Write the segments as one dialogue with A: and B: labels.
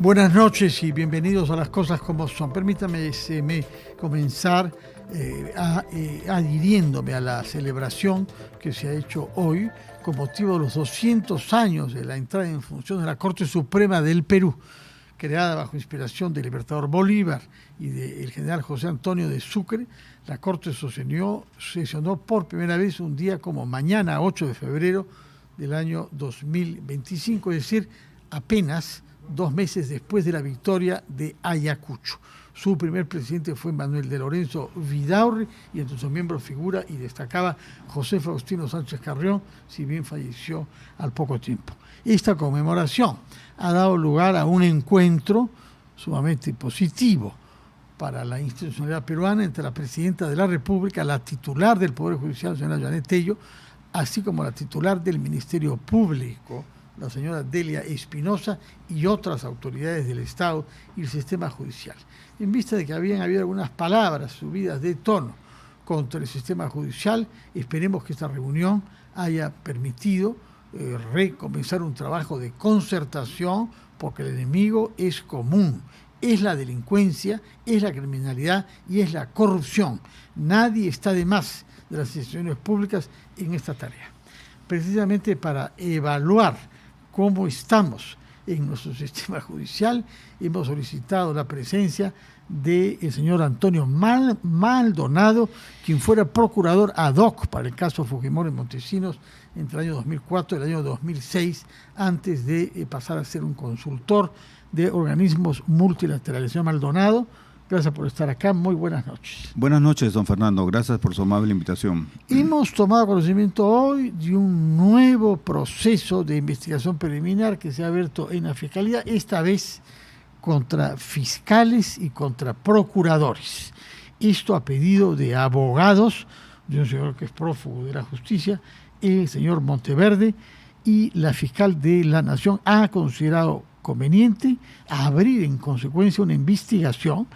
A: Buenas noches y bienvenidos a Las Cosas Como Son. Permítame comenzar adhiriéndome a la celebración que se ha hecho hoy con motivo de los 200 años de la entrada en función de la Corte Suprema del Perú, creada bajo inspiración del Libertador Bolívar y del general José Antonio de Sucre. La Corte sesionó por primera vez un día como mañana, 8 de febrero del año 2025, es decir, apenas 2 meses después de la victoria de Ayacucho. Su primer presidente fue Manuel de Lorenzo Vidaurri y entre sus miembros figura y destacaba José Faustino Sánchez Carrión, si bien falleció al poco tiempo. Esta conmemoración ha dado lugar a un encuentro sumamente positivo para la institucionalidad peruana entre la presidenta de la República, la titular del Poder Judicial, señora Janet Tello, así como la titular del Ministerio Público, la señora Delia Espinosa, y otras autoridades del Estado y el sistema judicial. En vista de que habían habido algunas palabras subidas de tono contra el sistema judicial, esperemos que esta reunión haya permitido recomenzar un trabajo de concertación, porque el enemigo es común, es la delincuencia, es la criminalidad y es la corrupción. Nadie está de más de las instituciones públicas en esta tarea. Precisamente para evaluar cómo estamos en nuestro sistema judicial, hemos solicitado la presencia del señor Antonio Maldonado, quien fuera procurador ad hoc para el caso Fujimori en Montesinos entre el año 2004 y el año 2006, antes de pasar a ser un consultor de organismos multilaterales. Señor Maldonado, gracias por estar acá. Muy buenas noches.
B: Buenas noches, don Fernando. Gracias por su amable invitación.
A: Hemos tomado conocimiento hoy de un nuevo proceso de investigación preliminar que se ha abierto en la Fiscalía, esta vez contra fiscales y contra procuradores. Esto a pedido de abogados de un señor que es prófugo de la justicia, el señor Monteverde, y la fiscal de la Nación ha considerado conveniente abrir en consecuencia una investigación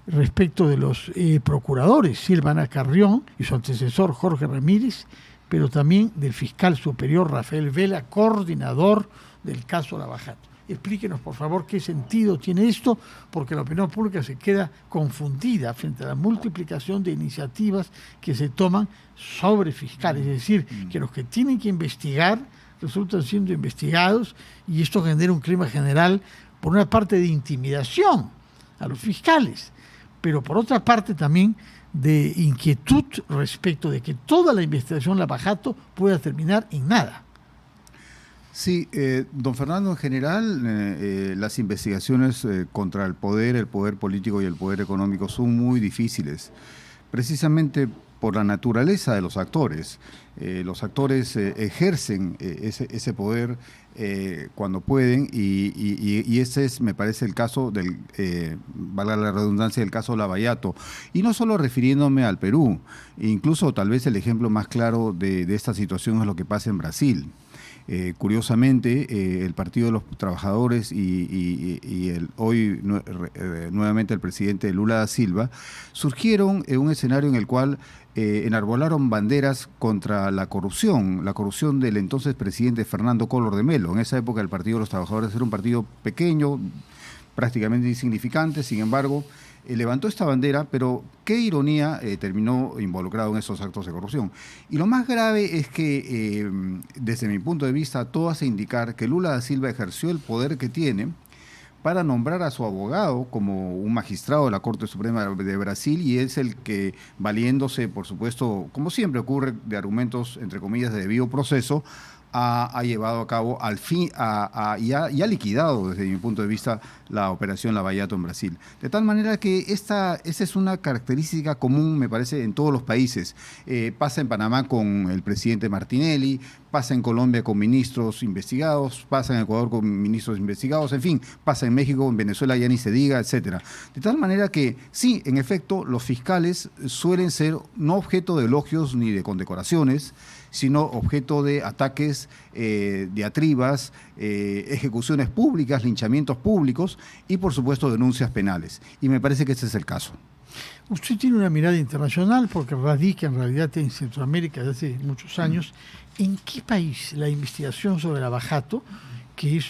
A: respecto de los procuradores Silvana Carrión y su antecesor Jorge Ramírez, pero también del fiscal superior Rafael Vela, coordinador del caso Lavajato. Explíquenos, por favor, qué sentido tiene esto, porque la opinión pública se queda confundida frente a la multiplicación de iniciativas que se toman sobre fiscales, es decir, que los que tienen que investigar resultan siendo investigados, y esto genera un clima general, por una parte, de intimidación a los fiscales, pero por otra parte también de inquietud respecto de que toda la investigación Lavajato pueda terminar en nada.
B: Sí, don Fernando, en general las investigaciones contra el poder político y el poder económico son muy difíciles, precisamente por la naturaleza de los actores. Los actores ejercen ese poder cuando pueden, y ese es, me parece, el caso del, valga la redundancia, el caso Lavallato. Y no solo refiriéndome al Perú, incluso tal vez el ejemplo más claro de esta situación es lo que pasa en Brasil. Curiosamente, el Partido de los Trabajadores y hoy nuevamente el presidente Lula da Silva surgieron en un escenario en el cual enarbolaron banderas contra la corrupción del entonces presidente Fernando Collor de Mello. En esa época el Partido de los Trabajadores era un partido pequeño, prácticamente insignificante, sin embargo, levantó esta bandera, pero qué ironía, terminó involucrado en esos actos de corrupción. Y lo más grave es que, desde mi punto de vista, todo hace indicar que Lula da Silva ejerció el poder que tiene para nombrar a su abogado como un magistrado de la Corte Suprema de Brasil, y es el que, valiéndose, por supuesto, como siempre ocurre, de argumentos, entre comillas, de debido proceso, ha llevado a cabo y ha liquidado, desde mi punto de vista, la operación Lavallato en Brasil. De tal manera que esa es una característica común, me parece, en todos los países. Pasa en Panamá con el presidente Martinelli, pasa en Colombia con ministros investigados, pasa en Ecuador con ministros investigados, en fin, pasa en México, en Venezuela ya ni se diga, etcétera. De tal manera que, sí, en efecto, los fiscales suelen ser no objeto de elogios ni de condecoraciones, sino objeto de ataques, diatribas, ejecuciones públicas, linchamientos públicos y, por supuesto, denuncias penales. Y me parece que ese es el caso.
A: Usted tiene una mirada internacional porque radica en realidad en Centroamérica desde hace muchos años. ¿En qué país la investigación sobre Lavajato, que es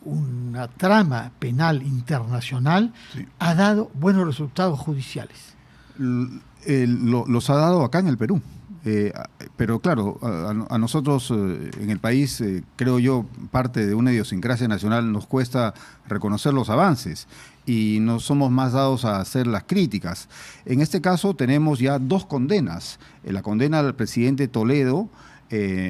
A: una trama penal internacional, sí, ha dado buenos resultados judiciales.
B: Los ha dado acá en el Perú. Pero claro, a nosotros en el país, creo yo, parte de una idiosincrasia nacional, nos cuesta reconocer los avances y no somos más dados a hacer las críticas. En este caso tenemos ya 2 condenas. La condena al presidente Toledo,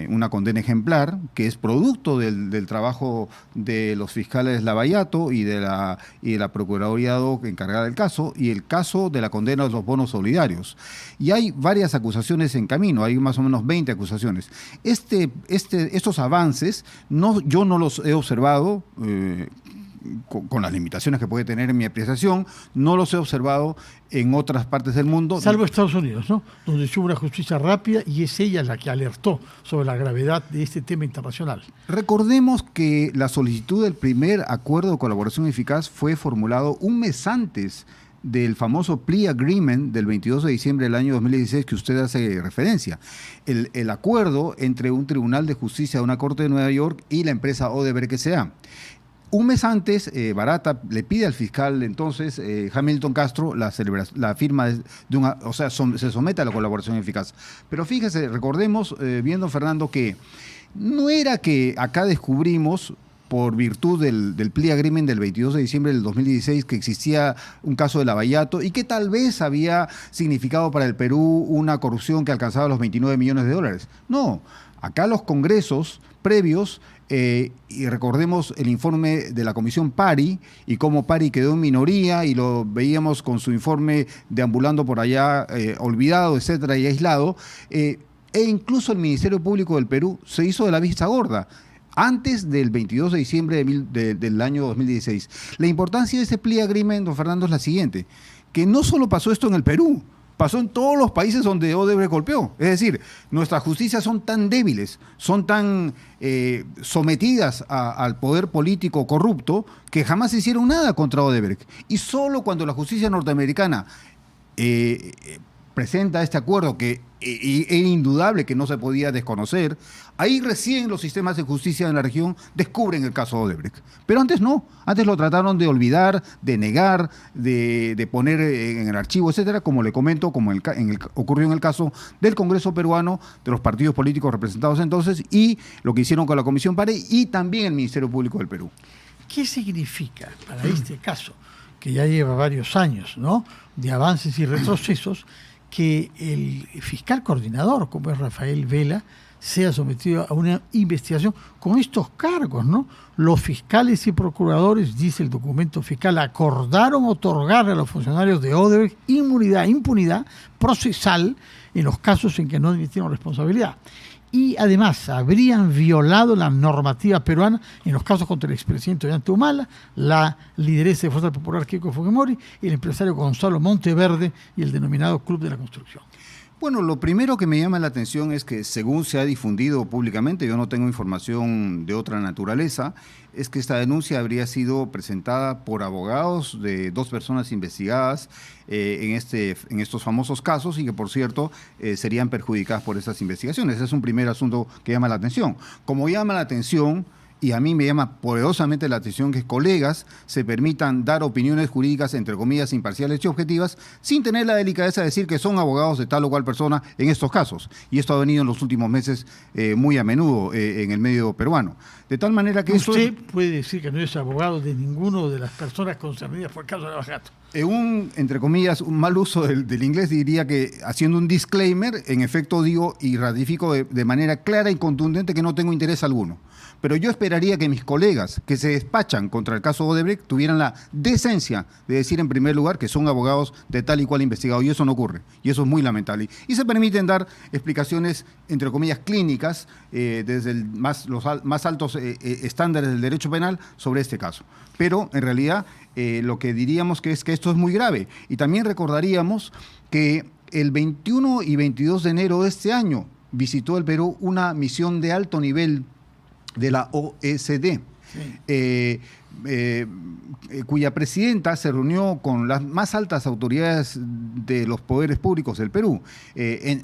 B: una condena ejemplar, que es producto del trabajo de los fiscales Lavallato y de la Procuraduría encargada del caso, y el caso de la condena de los bonos solidarios. Y hay varias acusaciones en camino, hay más o menos 20 acusaciones. Estos avances yo no los he observado, con las limitaciones que puede tener en mi apreciación, no los he observado en otras partes del mundo.
A: Salvo Estados Unidos, ¿no? Donde hubo una justicia rápida y es ella la que alertó sobre la gravedad de este tema internacional.
B: Recordemos que la solicitud del primer acuerdo de colaboración eficaz fue formulado un mes antes del famoso plea agreement del 22 de diciembre del año 2016 que usted hace referencia. El acuerdo entre un tribunal de justicia de una corte de Nueva York y la empresa Odebrecht S.A. Un mes antes, Barata le pide al fiscal entonces, Hamilton Castro, la firma de una, o sea, se somete a la colaboración eficaz. Pero fíjese, recordemos, viendo Fernando, que no era que acá descubrimos, por virtud del plea agreement del 22 de diciembre del 2016, que existía un caso de Lavallato y que tal vez había significado para el Perú una corrupción que alcanzaba los 29 millones de dólares. No, acá los congresos previos, y recordemos el informe de la Comisión Pari y cómo Pari quedó en minoría y lo veíamos con su informe deambulando por allá, olvidado, etcétera, y aislado, e incluso el Ministerio Público del Perú se hizo de la vista gorda antes del 22 de diciembre del año 2016. La importancia de ese plea agreement, don Fernando, es la siguiente, que no solo pasó esto en el Perú, pasó en todos los países donde Odebrecht golpeó. Es decir, nuestras justicias son tan débiles, son tan sometidas al poder político corrupto, que jamás hicieron nada contra Odebrecht. Y solo cuando la justicia norteamericana presenta este acuerdo, que era indudable que no se podía desconocer, ahí recién los sistemas de justicia en la región descubren el caso Odebrecht. Pero antes no, antes lo trataron de olvidar, de negar, de poner en el archivo, etcétera, como le comento, como ocurrió en el caso del Congreso peruano, de los partidos políticos representados entonces, y lo que hicieron con la Comisión Pari y también el Ministerio Público del Perú.
A: ¿Qué significa para este caso, que ya lleva varios años, ¿no?, de avances y retrocesos, que el fiscal coordinador, como es Rafael Vela, sea sometido a una investigación con estos cargos, ¿no? Los fiscales y procuradores, dice el documento fiscal, acordaron otorgar a los funcionarios de Odebrecht impunidad procesal en los casos en que no admitieron responsabilidad. Y además habrían violado la normativa peruana en los casos contra el expresidente Ollanta Humala, la lideresa de Fuerza Popular Keiko Fujimori, el empresario Gonzalo Monteverde y el denominado Club de la Construcción.
B: Bueno, lo primero que me llama la atención es que, según se ha difundido públicamente, yo no tengo información de otra naturaleza, es que esta denuncia habría sido presentada por abogados de 2 personas investigadas en estos famosos casos y que, por cierto, serían perjudicadas por estas investigaciones. Ese es un primer asunto que llama la atención. Como llama la atención, y a mí me llama poderosamente la atención, que colegas se permitan dar opiniones jurídicas, entre comillas, imparciales y objetivas, sin tener la delicadeza de decir que son abogados de tal o cual persona en estos casos. Y esto ha venido en los últimos meses muy a menudo en el medio peruano. De tal manera que
A: usted puede decir que no es abogado de ninguno de las personas concernidas por el caso de Lavallato.
B: Entre comillas, un mal uso del inglés, diría que, haciendo un disclaimer, en efecto digo y ratifico de manera clara y contundente que no tengo interés alguno. Pero yo esperaría que mis colegas que se despachan contra el caso Odebrecht tuvieran la decencia de decir en primer lugar que son abogados de tal y cual investigado, y eso no ocurre, y eso es muy lamentable. Y se permiten dar explicaciones, entre comillas, clínicas, desde los más altos estándares del derecho penal sobre este caso. Pero, en realidad, lo que diríamos que es que esto es muy grave. Y también recordaríamos que el 21 y 22 de enero de este año visitó el Perú una misión de alto nivel de la OECD. Sí. cuya presidenta se reunió con las más altas autoridades de los poderes públicos del Perú.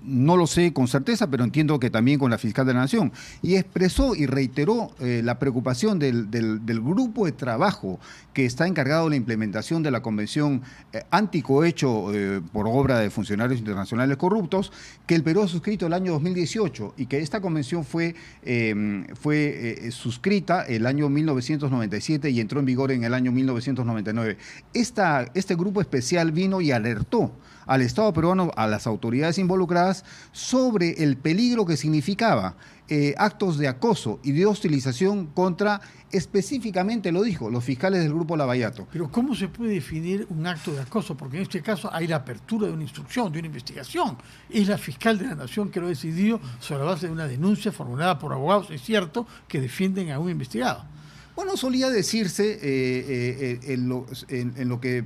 B: No lo sé con certeza, pero entiendo que también con la fiscal de la Nación. Y expresó y reiteró la preocupación del grupo de trabajo que está encargado de la implementación de la Convención anticohecho por obra de funcionarios internacionales corruptos, que el Perú ha suscrito el año 2018 y que esta convención fue suscrita el año 1997 y entró en vigor en el año 1999. Este grupo especial vino y alertó al Estado peruano, a las autoridades involucradas, sobre el peligro que significaba actos de acoso y de hostilización contra, específicamente lo dijo, los fiscales del Grupo Lavallato.
A: Pero ¿cómo se puede definir un acto de acoso? Porque en este caso hay la apertura de una instrucción, de una investigación. Es la fiscal de la Nación que lo ha decidido sobre la base de una denuncia formulada por abogados, es cierto, que defienden a un investigado.
B: Bueno, solía decirse en lo que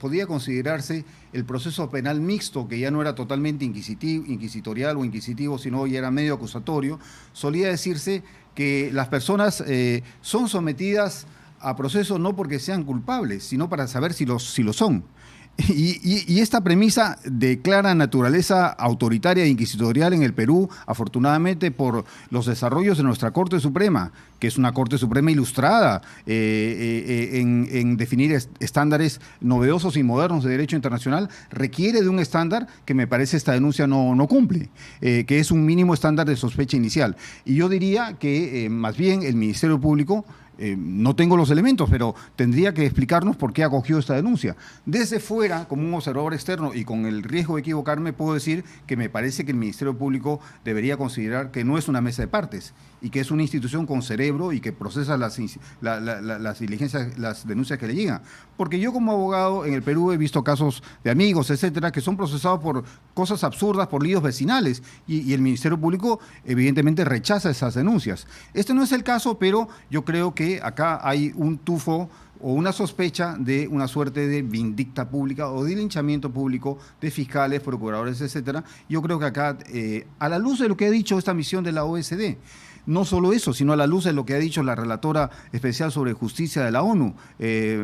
B: podía considerarse el proceso penal mixto, que ya no era totalmente inquisitorial o inquisitivo, sino ya era medio acusatorio, solía decirse que las personas son sometidas a proceso no porque sean culpables, sino para saber si lo son. Y esta premisa de clara naturaleza autoritaria e inquisitorial en el Perú, afortunadamente por los desarrollos de nuestra Corte Suprema, que es una Corte Suprema ilustrada en definir estándares novedosos y modernos de derecho internacional, requiere de un estándar que me parece esta denuncia no cumple, que es un mínimo estándar de sospecha inicial. Y yo diría que más bien el Ministerio Público, no tengo los elementos, pero tendría que explicarnos por qué acogió esta denuncia. Desde fuera, como un observador externo y con el riesgo de equivocarme, puedo decir que me parece que el Ministerio Público debería considerar que no es una mesa de partes y que es una institución con cerebro y que procesa las diligencias, las denuncias que le llegan. Porque yo como abogado en el Perú he visto casos de amigos, etcétera, que son procesados por cosas absurdas, por líos vecinales, y el Ministerio Público evidentemente rechaza esas denuncias. Este no es el caso, pero yo creo que acá hay un tufo o una sospecha de una suerte de vindicta pública o de linchamiento público de fiscales, procuradores, etcétera. Yo creo que acá, a la luz de lo que ha dicho esta misión de la OSD, no solo eso, sino a la luz de lo que ha dicho la relatora especial sobre justicia de la ONU,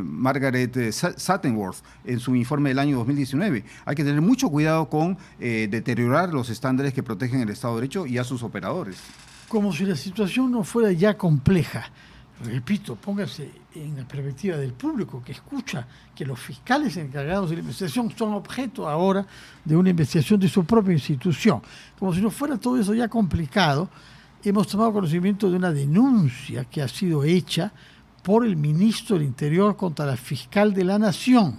B: Margaret Sattenworth, en su informe del año 2019. Hay que tener mucho cuidado con deteriorar los estándares que protegen el Estado de Derecho y a sus operadores.
A: Como si la situación no fuera ya compleja. Repito, póngase en la perspectiva del público que escucha que los fiscales encargados de la investigación son objeto ahora de una investigación de su propia institución. Como si no fuera todo eso ya complicado, hemos tomado conocimiento de una denuncia que ha sido hecha por el ministro del Interior contra la fiscal de la Nación.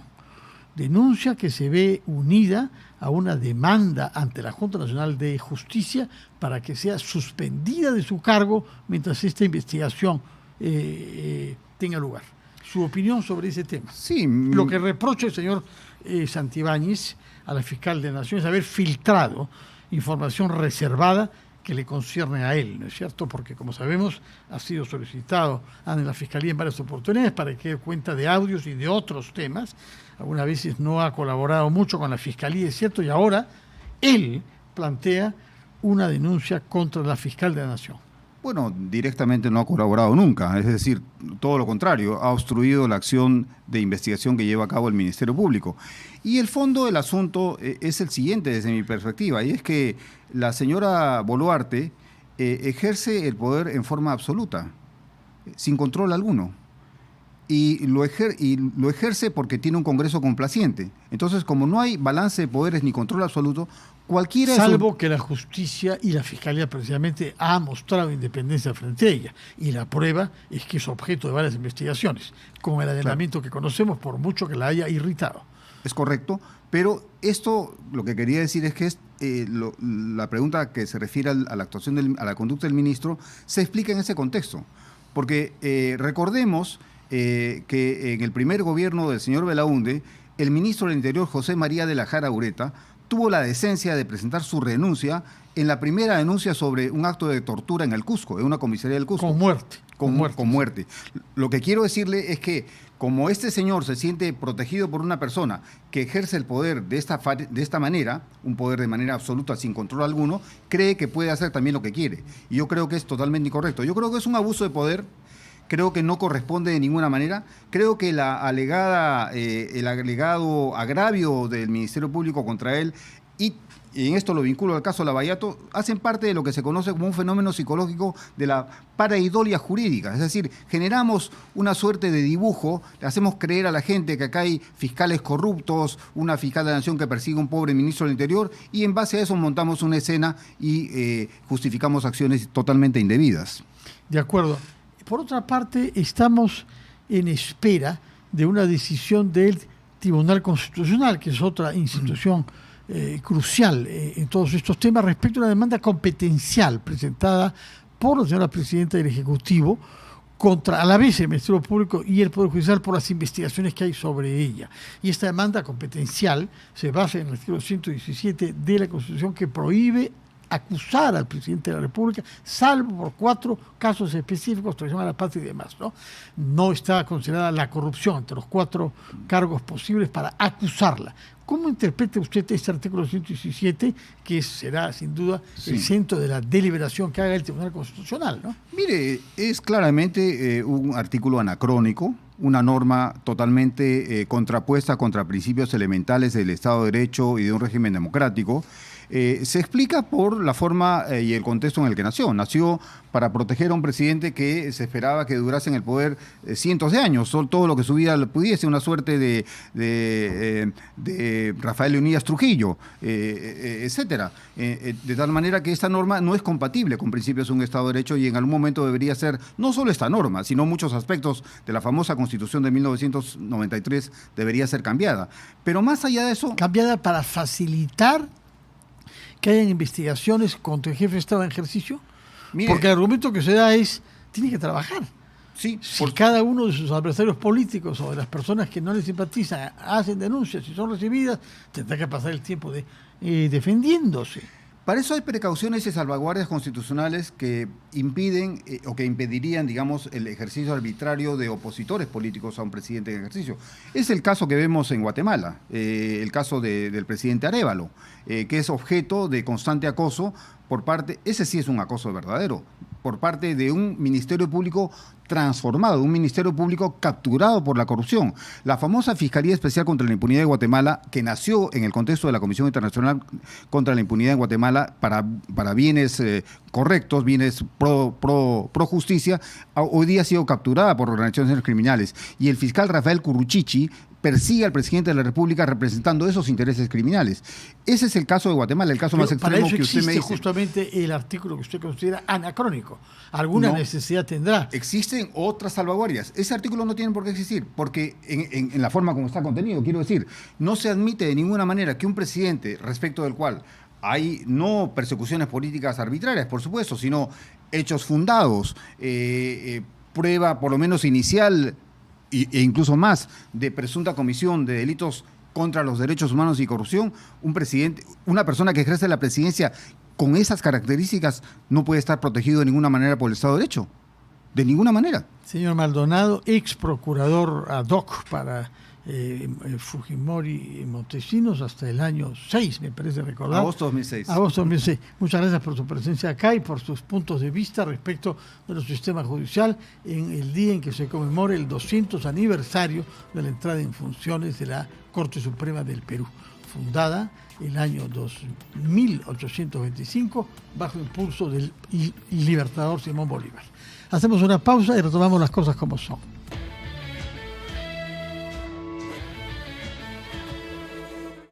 A: Denuncia que se ve unida a una demanda ante la Junta Nacional de Justicia para que sea suspendida de su cargo mientras esta investigación tenga lugar. Su opinión sobre ese tema.
B: Sí.
A: Lo que reprocha el señor Santibáñez a la fiscal de la Nación es haber filtrado información reservada que le concierne a él, ¿no es cierto? Porque, como sabemos, ha sido solicitado en la Fiscalía en varias oportunidades para que dé cuenta de audios y de otros temas. Algunas veces no ha colaborado mucho con la Fiscalía, es cierto, y ahora él plantea una denuncia contra la fiscal de la Nación.
B: Bueno, directamente no ha colaborado nunca, es decir, todo lo contrario, ha obstruido la acción de investigación que lleva a cabo el Ministerio Público. Y el fondo del asunto es el siguiente desde mi perspectiva, y es que la señora Boluarte ejerce el poder en forma absoluta, sin control alguno. Y lo ejerce porque tiene un Congreso complaciente. Entonces, como no hay balance de poderes ni control absoluto, cualquiera...
A: Salvo que la justicia y la fiscalía precisamente ha mostrado independencia frente a ella. Y la prueba es que es objeto de varias investigaciones, con el allanamiento que conocemos, por mucho que la haya irritado.
B: Es correcto, pero esto lo que quería decir es que la pregunta que se refiere a la actuación, a la conducta del ministro, se explica en ese contexto. Porque recordemos que en el primer gobierno del señor Belaúnde, el ministro del Interior, José María de la Jara Ureta, tuvo la decencia de presentar su renuncia en la primera denuncia sobre un acto de tortura en el Cusco, en una comisaría del Cusco.
A: Con muerte.
B: Con muerte. Lo que quiero decirle es que, como este señor se siente protegido por una persona que ejerce el poder de esta manera, un poder de manera absoluta, sin control alguno, cree que puede hacer también lo que quiere. Y yo creo que es totalmente incorrecto. Yo creo que es un abuso de poder creo que no corresponde de ninguna manera. Creo que el alegado agravio del Ministerio Público contra él y en esto lo vinculo al caso Lavallato, hacen parte de lo que se conoce como un fenómeno psicológico de la pareidolia jurídica. Es decir, generamos una suerte de dibujo, le hacemos creer a la gente que acá hay fiscales corruptos, una fiscal de la nación que persigue a un pobre ministro del Interior, y en base a eso montamos una escena y justificamos acciones totalmente indebidas.
A: De acuerdo. Por otra parte, estamos en espera de una decisión del Tribunal Constitucional, que es otra institución crucial en todos estos temas, respecto a una demanda competencial presentada por la señora presidenta del Ejecutivo contra a la vez el Ministerio Público y el Poder Judicial por las investigaciones que hay sobre ella. Y esta demanda competencial se basa en el artículo 117 de la Constitución, que prohíbe acusar al presidente de la República, salvo por 4 casos específicos, traición a la patria y demás, ¿no? No está considerada la corrupción entre los 4 cargos posibles para acusarla. ¿Cómo interpreta usted este artículo 117, que será sin duda el centro de la deliberación que haga el Tribunal Constitucional, ¿no?
B: Mire, es claramente un artículo anacrónico, una norma totalmente contrapuesta contra principios elementales del Estado de Derecho y de un régimen democrático. Se explica por la forma y el contexto en el que nació. Nació para proteger a un presidente que se esperaba que durase en el poder cientos de años, todo lo que su vida pudiese, una suerte de Rafael Leonidas Trujillo, etcétera. De tal manera que esta norma no es compatible con principios de un Estado de Derecho y en algún momento debería ser, no solo esta norma, sino muchos aspectos de la famosa Constitución de 1993 debería ser cambiada. Pero más allá de eso...
A: ¿Cambiada para facilitar que hayan investigaciones contra el jefe de Estado en ejercicio? Mire, porque el argumento que se da es, tiene que trabajar.
B: Sí,
A: si cada uno de sus adversarios políticos o de las personas que no les simpatizan hacen denuncias y son recibidas, tendrá que pasar el tiempo defendiéndose.
B: Para eso hay precauciones y salvaguardias constitucionales que impiden o que impedirían, digamos, el ejercicio arbitrario de opositores políticos a un presidente en ejercicio. Es el caso que vemos en Guatemala, el caso del presidente Arévalo, que es objeto de constante acoso por parte, ese sí es un acoso verdadero, por parte de un Ministerio Público transformado, un Ministerio Público capturado por la corrupción. La famosa Fiscalía Especial contra la Impunidad de Guatemala, que nació en el contexto de la Comisión Internacional contra la Impunidad en Guatemala para bienes correctos, bienes pro justicia, hoy día ha sido capturada por organizaciones criminales. Y el fiscal Rafael Curruchichi persigue al presidente de la República representando esos intereses criminales. Ese es el caso de Guatemala, el caso más extremo que usted me dice.
A: Justamente el artículo que usted considera anacrónico. ¿Alguna necesidad tendrá?
B: Existen otras salvaguardias. Ese artículo no tiene por qué existir, porque en la forma como está contenido, quiero decir, no se admite de ninguna manera que un presidente respecto del cual hay no persecuciones políticas arbitrarias, por supuesto, sino hechos fundados, prueba por lo menos inicial e incluso más de presunta comisión de delitos contra los derechos humanos y corrupción, un presidente, una persona que ejerce la presidencia con esas características no puede estar protegido de ninguna manera por el Estado de Derecho. De ninguna manera.
A: Señor Maldonado, ex procurador ad hoc para Fujimori y Montesinos hasta el año 6, me parece recordar.
B: Agosto 2006.
A: Agosto 2006. Muchas gracias por su presencia acá y por sus puntos de vista respecto de nuestro sistema judicial en el día en que se conmemora el 200 aniversario de la entrada en funciones de la Corte Suprema del Perú, fundada el año 1825 bajo impulso del libertador Simón Bolívar. Hacemos una pausa y retomamos las cosas como son.